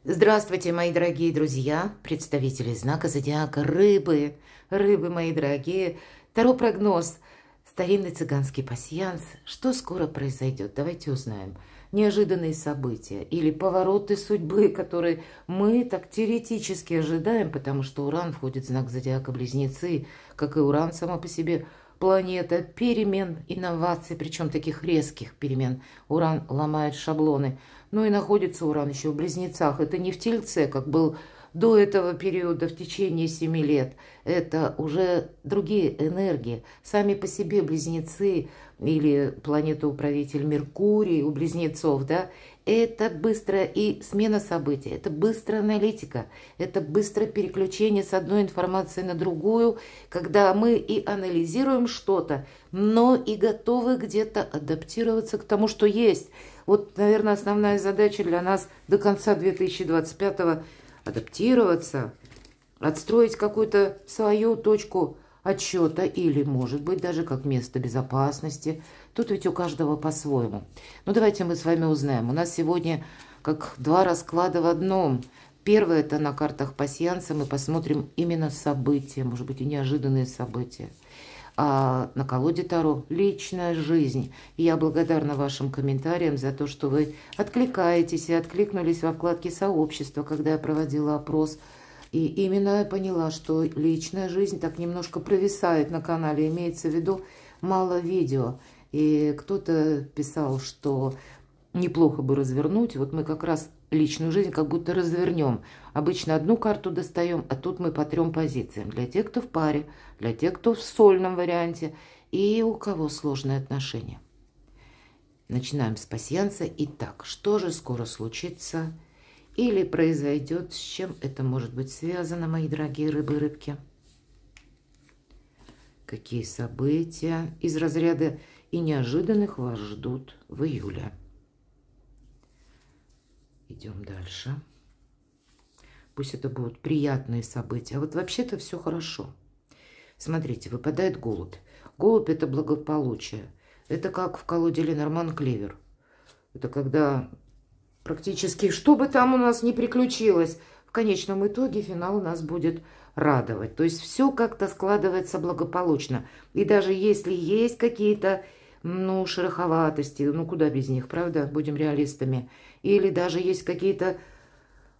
Здравствуйте, мои дорогие друзья, представители знака зодиака Рыбы. Рыбы, мои дорогие. Таро прогноз. Старинный цыганский пасьянс. Что скоро произойдет? Давайте узнаем. Неожиданные события или повороты судьбы, которые мы так теоретически ожидаем, потому что Уран входит в знак зодиака Близнецы, как и Уран сама по себе планета перемен, инноваций, причем таких резких перемен. Уран ломает шаблоны. Ну и находится Уран еще в Близнецах. Это не в Тельце, как был до этого периода в течение 7 лет. Это уже другие энергии. Сами по себе Близнецы или планета-управитель Меркурий у Близнецов, да, это быстрая и смена событий, это быстрая аналитика, это быстрое переключение с одной информации на другую, когда мы и анализируем что-то, но и готовы где-то адаптироваться к тому, что есть. Вот, наверное, основная задача для нас до конца 2025-го адаптироваться, отстроить какую-то свою точку отсчета или, может быть, даже как место безопасности. Тут ведь у каждого по-своему. Ну, давайте мы с вами узнаем. У нас сегодня как два расклада в одном. Первое – это на картах пасьянса мы посмотрим именно события, может быть, и неожиданные события. А на колоде Таро личная жизнь. И я благодарна вашим комментариям за то, что вы откликаетесь и откликнулись во вкладке сообщества, когда я проводила опрос. И именно я поняла, что личная жизнь так немножко провисает на канале, имеется в виду мало видео. И кто-то писал, что неплохо бы развернуть. Вот мы как раз личную жизнь как будто развернем. Обычно одну карту достаем, а тут мы по 3 позициям. Для тех, кто в паре, для тех, кто в сольном варианте и у кого сложные отношения. Начинаем с пасьянса. Итак, что же скоро случится или произойдет, с чем это может быть связано, мои дорогие рыбы и рыбки? Какие события из разряда и неожиданных вас ждут в июле? Идем дальше. Пусть это будут приятные события. А вот вообще-то все хорошо. Смотрите, выпадает голубь. Голубь – это благополучие. Это как в колоде Ленорман Клевер. Это когда практически, что бы там у нас ни приключилось, в конечном итоге финал нас будет радовать. То есть все как-то складывается благополучно. И даже если есть какие-то, ну, шероховатости, ну, куда без них, правда? Будем реалистами. Или даже есть какие-то,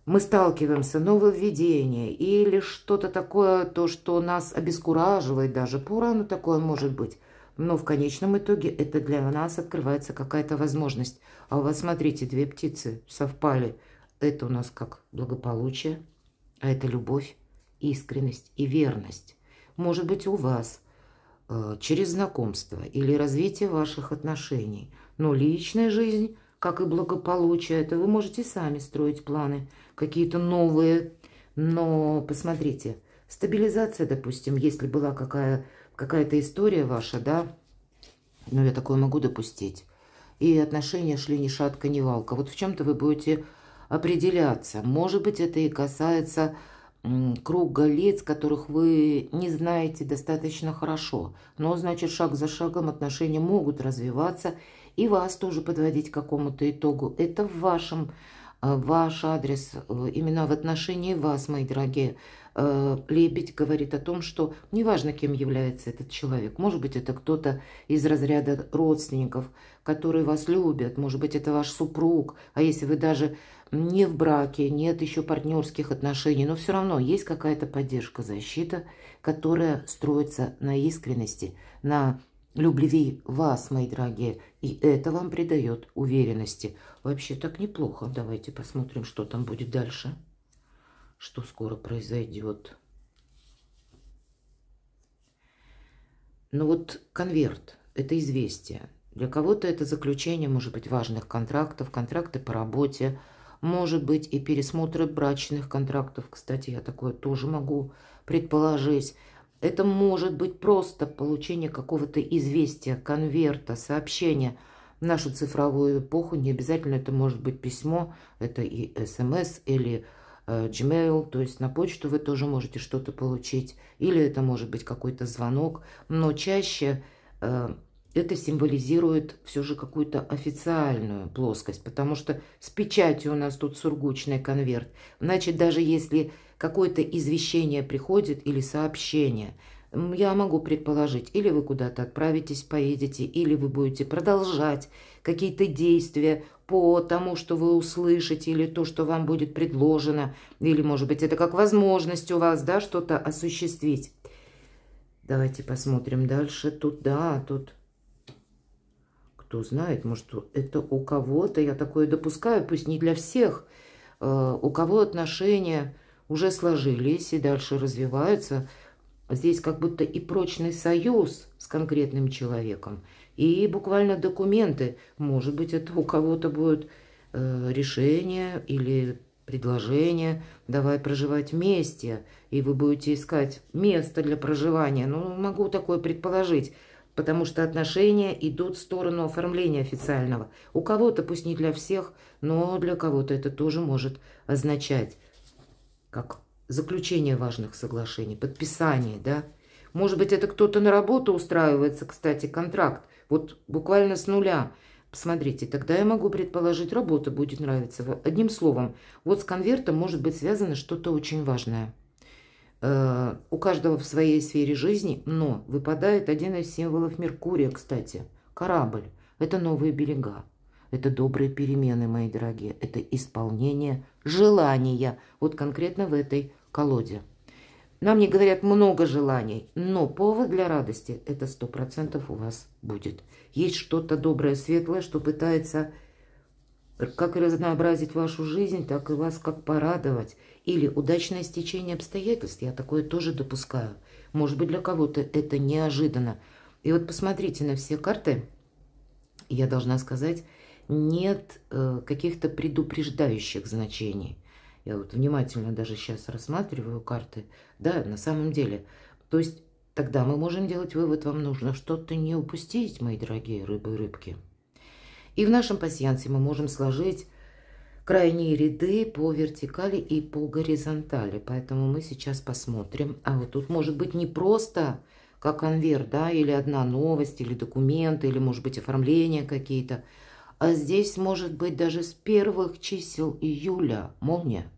мы сталкиваемся, нововведения, или что-то такое, то, что нас обескураживает даже. По Урану такое может быть. Но в конечном итоге это для нас открывается какая-то возможность. А у вас, смотрите, 2 птицы совпали. Это у нас как благополучие, а это любовь, искренность и верность. Может быть, у вас через знакомство или развитие ваших отношений. Но личная жизнь, как и благополучие, это вы можете сами строить планы, какие-то новые. Но посмотрите, стабилизация, допустим, если была какая-то история ваша, да, ну я такое могу допустить, и отношения шли ни шатка, ни валка. Вот в чем-то вы будете определяться. Может быть, это и касается круга лиц, которых вы не знаете достаточно хорошо. Но, значит, шаг за шагом отношения могут развиваться и вас тоже подводить к какому-то итогу. Это в ваш адрес, именно в отношении вас, мои дорогие. Лебедь говорит о том, что неважно, кем является этот человек. Может быть, это кто-то из разряда родственников, которые вас любят. Может быть, это ваш супруг. А если вы даже не в браке, нет еще партнерских отношений, но все равно есть какая-то поддержка, защита, которая строится на искренности, на любви вас, мои дорогие. И это вам придает уверенности. Вообще так неплохо. Давайте посмотрим, что там будет дальше. Что скоро произойдет. Ну вот конверт – это известие. Для кого-то это заключение, может быть, важных контрактов, контракты по работе, может быть, и пересмотры брачных контрактов. Кстати, я такое тоже могу предположить. Это может быть просто получение какого-то известия, конверта, сообщения. В нашу цифровую эпоху не обязательно это может быть письмо, это и СМС или Gmail, то есть на почту вы тоже можете что-то получить. Или это может быть какой-то звонок, но чаще это символизирует все же какую-то официальную плоскость, потому что с печатью у нас тут сургучный конверт. Значит, даже если какое-то извещение приходит или сообщение, я могу предположить, или вы куда-то отправитесь, поедете, или вы будете продолжать какие-то действия по тому, что вы услышите, или то, что вам будет предложено, или, может быть, это как возможность у вас, да, что-то осуществить. Давайте посмотрим дальше. Тут, да, тут... Кто знает, может, это у кого-то, я такое допускаю, пусть не для всех, у кого отношения уже сложились и дальше развиваются. Здесь как будто и прочный союз с конкретным человеком, и буквально документы. Может быть, это у кого-то будет решение или предложение, давай проживать вместе, и вы будете искать место для проживания. Ну, могу такое предположить. Потому что отношения идут в сторону оформления официального. У кого-то, пусть не для всех, но для кого-то это тоже может означать как заключение важных соглашений, подписание, да. Может быть, это кто-то на работу устраивается, кстати, контракт, вот буквально с нуля. Посмотрите, тогда я могу предположить, работа будет нравиться. Одним словом, вот с конвертом может быть связано что-то очень важное. У каждого в своей сфере жизни, но выпадает один из символов Меркурия, кстати, корабль. Это новые берега, это добрые перемены, мои дорогие, это исполнение желания, вот конкретно в этой колоде. Нам не говорят много желаний, но повод для радости это 100% у вас будет. Есть что-то доброе, светлое, что пытается как разнообразить вашу жизнь, так и вас как порадовать. Или удачное стечение обстоятельств, я такое тоже допускаю. Может быть, для кого-то это неожиданно. И вот посмотрите на все карты, я должна сказать, нет каких-то предупреждающих значений. Я вот внимательно даже сейчас рассматриваю карты. Да, на самом деле. То есть тогда мы можем делать вывод, вам нужно что-то не упустить, мои дорогие рыбы и рыбки. И в нашем пасьянсе мы можем сложить крайние ряды по вертикали и по горизонтали. Поэтому мы сейчас посмотрим. А вот тут может быть не просто как конверт, да, или одна новость, или документы, или может быть оформления какие-то. А здесь может быть даже с первых чисел июля молния.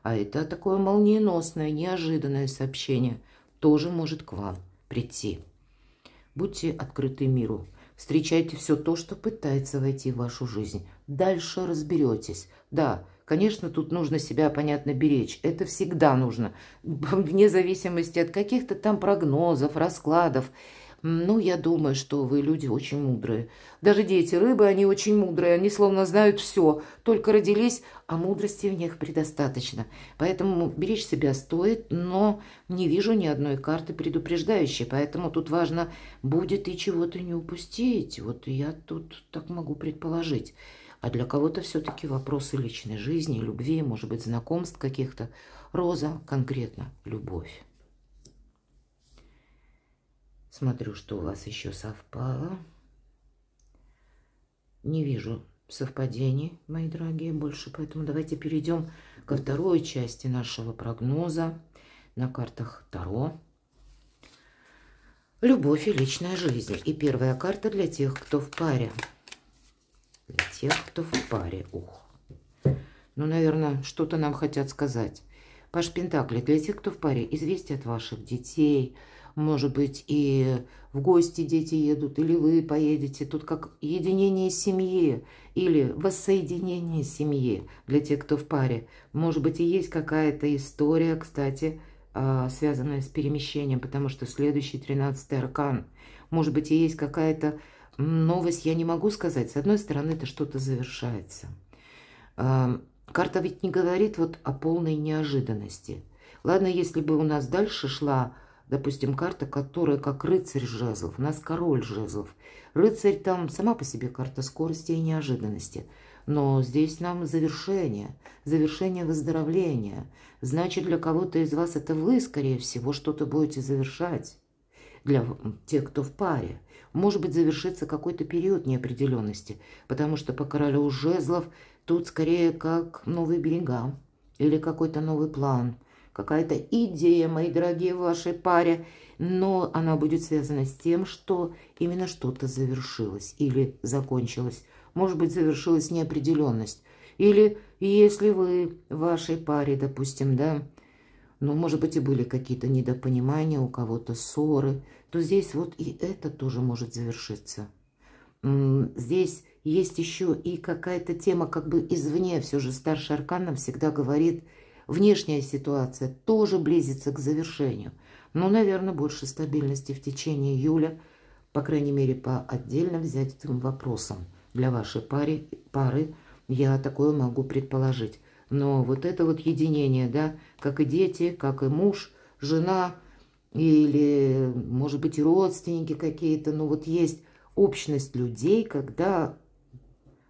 А это такое молниеносное, неожиданное сообщение тоже может к вам прийти. Будьте открыты миру. Встречайте все то, что пытается войти в вашу жизнь. Дальше разберетесь. Да, конечно, тут нужно себя, понятно, беречь. Это всегда нужно. Вне зависимости от каких-то там прогнозов, раскладов. Ну, я думаю, что вы люди очень мудрые. Даже дети рыбы, они очень мудрые. Они словно знают все. Только родились, а мудрости в них предостаточно. Поэтому беречь себя стоит, но не вижу ни одной карты предупреждающей. Поэтому тут важно, будет и чего-то не упустить. Вот я тут так могу предположить. А для кого-то все-таки вопросы личной жизни, любви, может быть, знакомств каких-то. Роза конкретно любовь. Смотрю, что у вас еще совпало. Не вижу совпадений, мои дорогие, больше. Поэтому давайте перейдем ко второй части нашего прогноза на картах Таро. Любовь и личная жизнь. И первая карта для тех, кто в паре. Для тех, кто в паре. Ух. Ну, наверное, что-то нам хотят сказать. Паш Пентакли. Для тех, кто в паре. Известие от ваших детей. Может быть, и в гости дети едут, или вы поедете. Тут как единение семьи или воссоединение семьи для тех, кто в паре. Может быть, и есть какая-то история, кстати, связанная с перемещением, потому что следующий 13-й аркан. Может быть, и есть какая-то новость, я не могу сказать. С одной стороны, это что-то завершается. Карта ведь не говорит вот о полной неожиданности. Ладно, если бы у нас дальше шла, допустим, карта, которая как рыцарь жезлов. У нас король жезлов. Рыцарь там сама по себе карта скорости и неожиданности. Но здесь нам завершение. Завершение выздоровления. Значит, для кого-то из вас это вы, скорее всего, что-то будете завершать. Для тех, кто в паре. Может быть, завершится какой-то период неопределенности. Потому что по королю жезлов тут скорее как новые берега. Или какой-то новый план. какая-то идея, мои дорогие, в вашей паре, но она будет связана с тем, что именно что-то завершилось или закончилось. Может быть, завершилась неопределенность. Или если вы в вашей паре, допустим, да, ну, может быть, и были какие-то недопонимания, у кого-то ссоры, то здесь вот и это тоже может завершиться. Здесь есть еще и какая-то тема как бы извне. Все же старший аркан нам всегда говорит, внешняя ситуация тоже близится к завершению. Но, наверное, больше стабильности в течение июля, по крайней мере, по отдельно взятым вопросам. Для вашей пары я такое могу предположить. Но вот это вот единение, да, как и дети, как и муж, жена или, может быть, и родственники какие-то, но вот есть общность людей, когда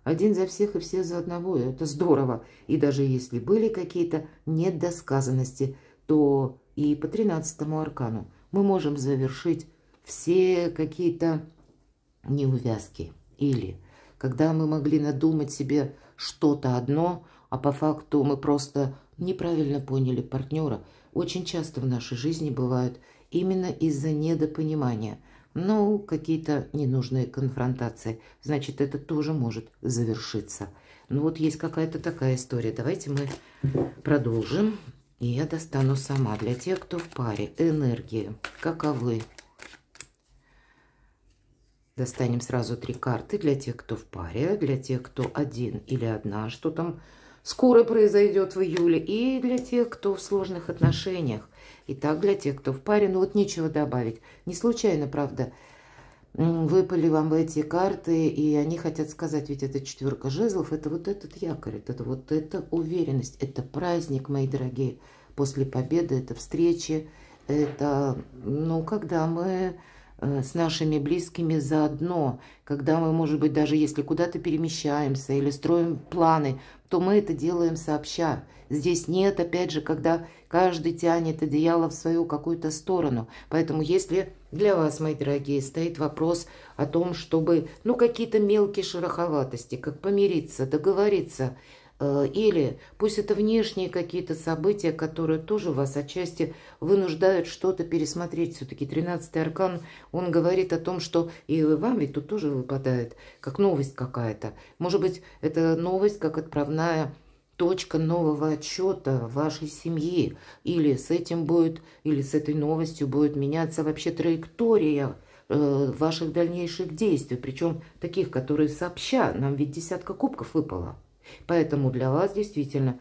один за всех и все за одного. Это здорово. И даже если были какие-то недосказанности, то и по 13-му аркану мы можем завершить все какие-то неувязки. Или когда мы могли надумать себе что-то одно, а по факту мы просто неправильно поняли партнера. Очень часто в нашей жизни бывают именно из-за недопонимания. Ну, какие-то ненужные конфронтации. Значит, это тоже может завершиться. Ну, вот есть какая-то такая история. Давайте мы продолжим. И я достану сама. Для тех, кто в паре, энергии каковы? Достанем сразу 3 карты для тех, кто в паре, для тех, кто один или одна, что там скоро произойдет в июле, и для тех, кто в сложных отношениях. Итак, для тех, кто в паре, ну вот нечего добавить. Не случайно, правда, выпали вам эти карты, и они хотят сказать, ведь это 4 жезлов, это вот этот якорь, это вот эта уверенность, это праздник, мои дорогие, после победы, это встречи, это, ну, когда мы с нашими близкими заодно, когда мы, может быть, даже если куда-то перемещаемся или строим планы, то мы это делаем сообща. Здесь нет, опять же, когда каждый тянет одеяло в свою какую-то сторону. Поэтому если для вас, мои дорогие, стоит вопрос о том, чтобы, ну, какие-то мелкие шероховатости, как помириться, договориться, или пусть это внешние какие-то события, которые тоже вас отчасти вынуждают что-то пересмотреть. Все-таки 13-й аркан, он говорит о том, что и вам ведь тут тоже выпадает, как новость какая-то. Может быть, это новость, как отправная точка нового отчета вашей семьи. Или с этим будет, или с этой новостью будет меняться вообще траектория ваших дальнейших действий. Причем таких, которые сообща. Нам ведь 10 кубков выпало. Поэтому для вас действительно,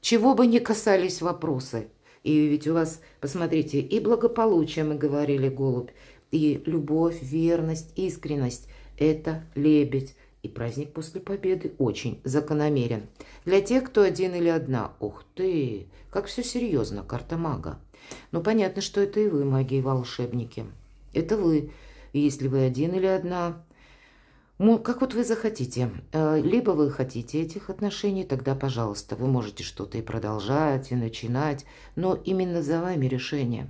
чего бы ни касались вопросы, и ведь у вас, посмотрите, и благополучие, мы говорили, голубь, и любовь, верность, искренность – это лебедь. И праздник после победы очень закономерен. Для тех, кто один или одна, ух ты, как все серьезно, карта мага. Ну, понятно, что это и вы, маги и волшебники. Это вы, если вы один или одна. Как вот вы захотите. Либо вы хотите этих отношений, тогда, пожалуйста, вы можете что-то и продолжать, и начинать, но именно за вами решение.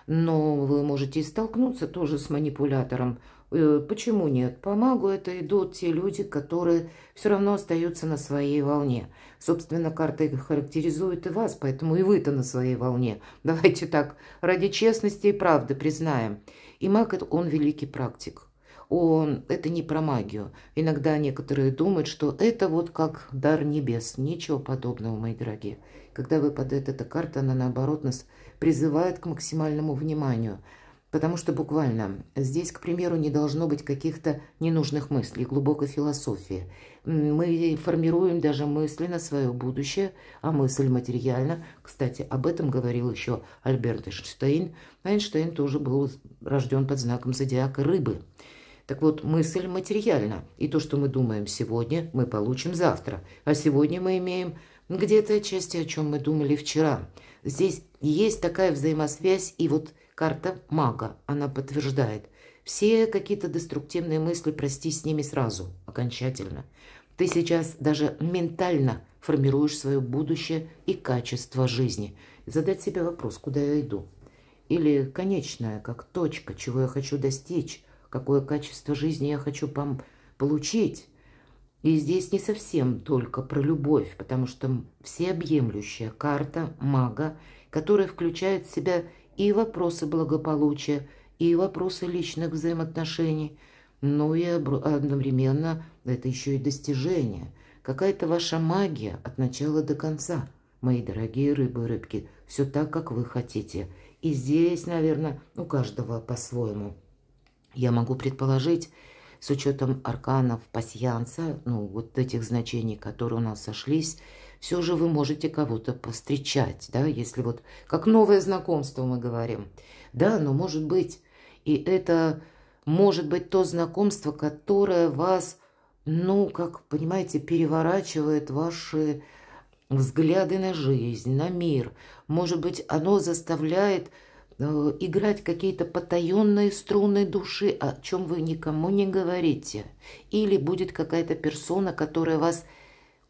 Но вы можете и столкнуться тоже с манипулятором. Почему нет? По магу это идут те люди, которые все равно остаются на своей волне. Собственно, карта характеризует и вас, поэтому и вы-то на своей волне. Давайте так, ради честности и правды признаем. И маг, он великий практик. Это не про магию. Иногда некоторые думают, что это вот как дар небес. Ничего подобного, мои дорогие. Когда выпадает эта карта, она наоборот нас призывает к максимальному вниманию. Потому что буквально здесь, к примеру, не должно быть каких-то ненужных мыслей, глубокой философии. Мы формируем даже мысли на свое будущее, а мысль материальна. Кстати, об этом говорил еще Альберт Эйнштейн. Эйнштейн тоже был рожден под знаком зодиака Рыбы. Так вот, мысль материальна. И то, что мы думаем сегодня, мы получим завтра. А сегодня мы имеем где-то отчасти, о чем мы думали вчера. Здесь есть такая взаимосвязь, и вот карта мага, она подтверждает. Все какие-то деструктивные мысли, прости с ними сразу, окончательно. Ты сейчас даже ментально формируешь свое будущее и качество жизни. Задать себе вопрос, куда я иду. Или конечная, как точка, чего я хочу достичь. Какое качество жизни я хочу получить. И здесь не совсем только про любовь, потому что всеобъемлющая карта мага, которая включает в себя и вопросы благополучия, и вопросы личных взаимоотношений, но и одновременно это еще и достижение. Какая-то ваша магия от начала до конца, мои дорогие рыбы и рыбки, все так, как вы хотите. И здесь, наверное, у каждого по-своему. Я могу предположить, с учетом арканов пасьянса, ну, вот этих значений, которые у нас сошлись, все же вы можете кого-то повстречать, да, если вот как новое знакомство мы говорим. Да, но может быть, и это может быть то знакомство, которое вас, ну, как, понимаете, переворачивает ваши взгляды на жизнь, на мир. Может быть, оно заставляет играть какие-то потаенные струны души, о чем вы никому не говорите. Или будет какая-то персона, которая вас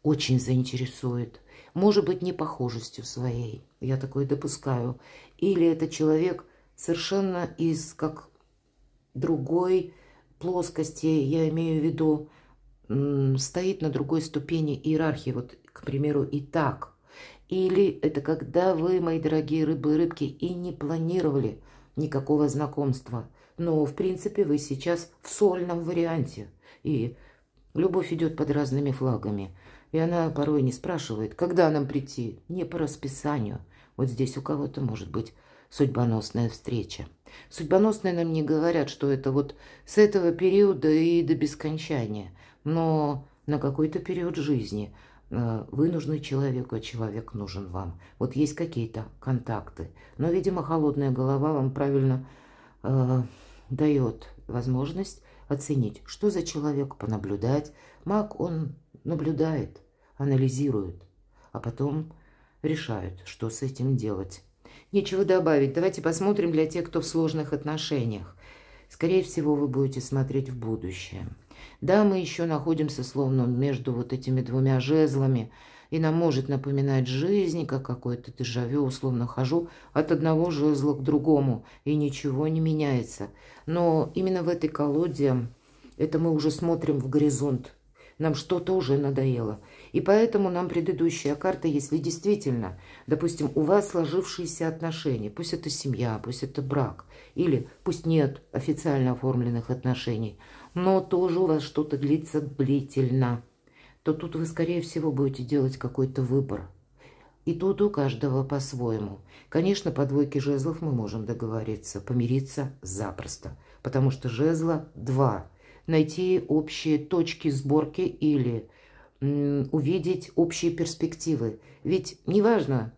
очень заинтересует. Может быть, непохожестью своей. Я такое допускаю. Или это человек совершенно из как другой плоскости, я имею в виду, стоит на другой ступени иерархии. Вот, к примеру, и так. Или это когда вы, мои дорогие рыбы и рыбки, и не планировали никакого знакомства. Но, в принципе, вы сейчас в сольном варианте. И любовь идет под разными флагами. И она порой не спрашивает, когда нам прийти. Не по расписанию. Вот здесь у кого-то может быть судьбоносная встреча. Судьбоносные нам не говорят, что это вот с этого периода и до бескончания. Но на какой-то период жизни – вы нужны человеку, а человек нужен вам. Вот есть какие-то контакты. Но, видимо, холодная голова вам правильно дает возможность оценить, что за человек, понаблюдать. Маг, он наблюдает, анализирует, а потом решает, что с этим делать. Нечего добавить. Давайте посмотрим для тех, кто в сложных отношениях. Скорее всего, вы будете смотреть в будущее. Да, мы еще находимся словно между вот этими двумя жезлами, и нам может напоминать жизнь, как какое-то дежавю, условно хожу от одного жезла к другому, и ничего не меняется. Но именно в этой колоде это мы уже смотрим в горизонт. Нам что-то уже надоело. И поэтому нам предыдущая карта, если действительно, допустим, у вас сложившиеся отношения, пусть это семья, пусть это брак, или пусть нет официально оформленных отношений, но тоже у вас что-то длится длительно, то тут вы, скорее всего, будете делать какой-то выбор. И тут у каждого по-своему. Конечно, по двойке жезлов мы можем договориться, помириться запросто, потому что жезла два. Найти общие точки сборки или увидеть общие перспективы. Ведь неважно,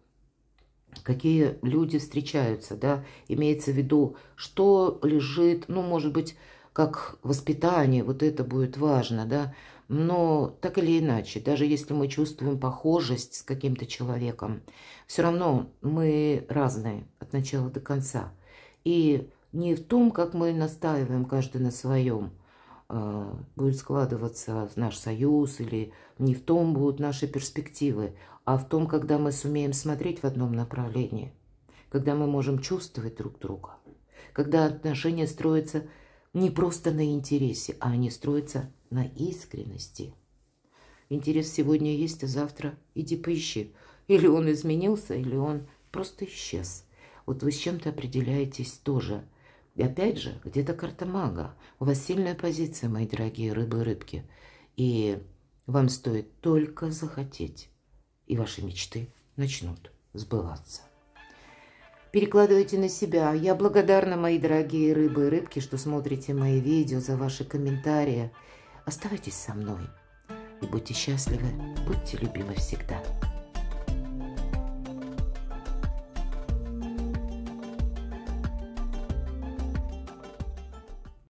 какие люди встречаются, да, имеется в виду, что лежит, ну, может быть, как воспитание, вот это будет важно, да, но так или иначе, даже если мы чувствуем похожесть с каким-то человеком, все равно мы разные от начала до конца. И не в том, как мы настаиваем каждый на своем, будет складываться наш союз, или не в том будут наши перспективы, а в том, когда мы сумеем смотреть в одном направлении, когда мы можем чувствовать друг друга, когда отношения строятся не просто на интересе, а они строятся на искренности. Интерес сегодня есть, а завтра иди поищи. Или он изменился, или он просто исчез. Вот вы с чем-то определяетесь тоже. И опять же, где-то карта мага. У вас сильная позиция, мои дорогие рыбы и рыбки. И вам стоит только захотеть. И ваши мечты начнут сбываться. Перекладывайте на себя. Я благодарна, мои дорогие рыбы и рыбки, что смотрите мои видео, за ваши комментарии. Оставайтесь со мной. И будьте счастливы, будьте любимы всегда.